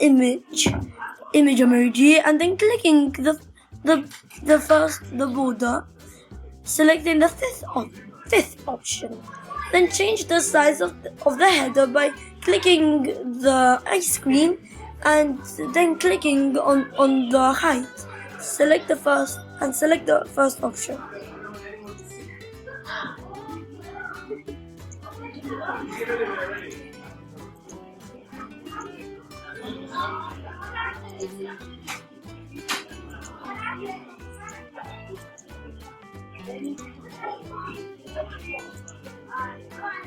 image emoji, and then clicking the border, selecting the fifth option. Then change the size of the header by clicking the ice cream and then clicking on the height. Select the first option.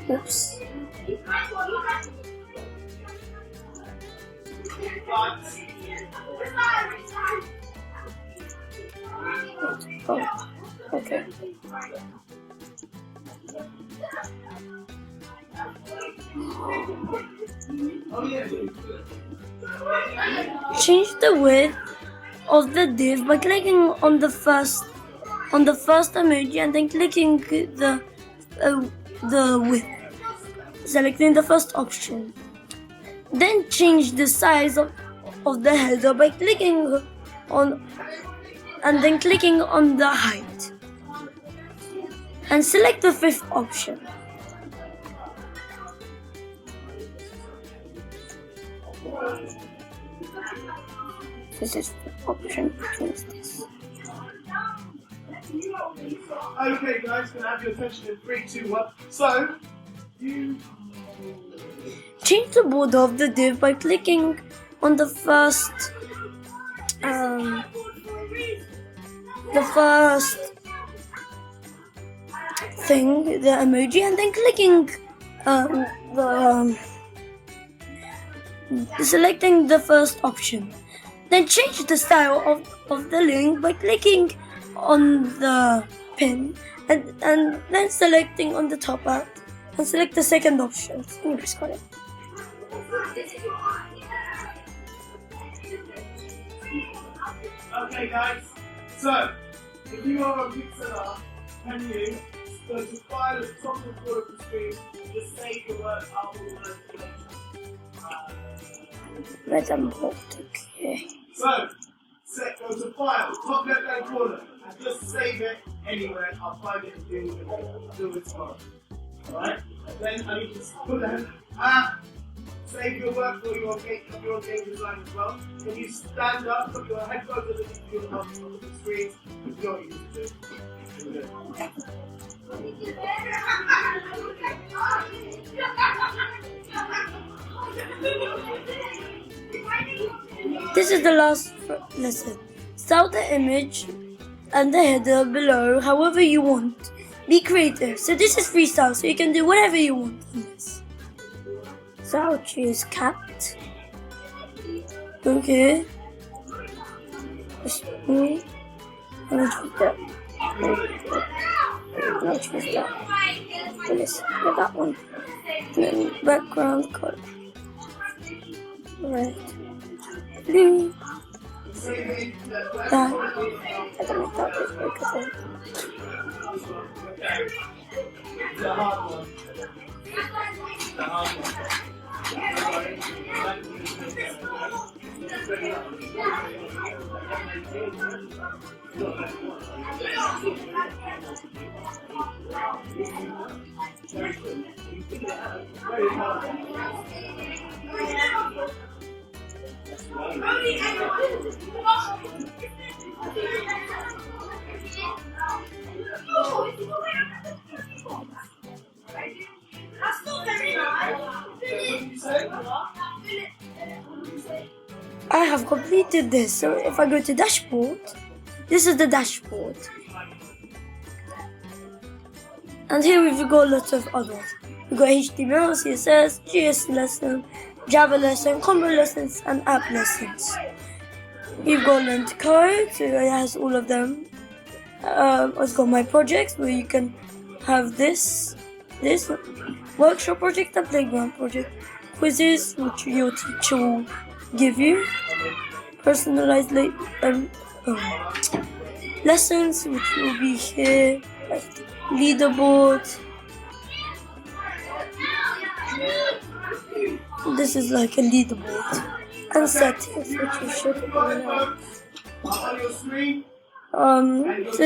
Oops. Oh, okay. Change the width of the div by clicking on the first emoji and then clicking the width, selecting the first option. Then change the size of the header by clicking on and then clicking on the height and select the fifth option. This is the option. Choose this. Okay, guys, can I have your attention in 3, 2, 1? So, you change the border of the div by clicking on the first thing, the emoji, and then clicking selecting the first option. Then change the style of the link by clicking on the pin and then selecting on the top part and select the second option. Can you press connect? Okay, guys. So, if you are a pixeler, can you go to File at the top of the corner of the screen, just save your work out all those Red and bold, okay. So, go to File, top left hand corner, and just save it anywhere. I'll find it and do it tomorrow. Alright? And then I need to put that save your work for your game design as well. When you stand up, put your headphones on the screen, you know what you need to do. This is the last lesson. Style the image and the header below however you want. Be creative. So this is freestyle, so you can do whatever you want on this. So I'll choose cat. Okay. I'm gonna choose that. I'll choose that. Let's get that one. And then background color. Red. Blue. That. I don't make that big because The hard one. I have completed this. So if I go to dashboard, this is the dashboard. And here we've got lots of others. We've got HTML, CSS, JS lesson, Java lesson, combo lessons, and app lessons. You've got learn to code, so it has all of them. I've got my projects where you can have this workshop project and playground project, quizzes which your teacher will give you, personalized lessons which will be here, like leaderboard. This is like a leaderboard, and settings, which you should know. On your screen. So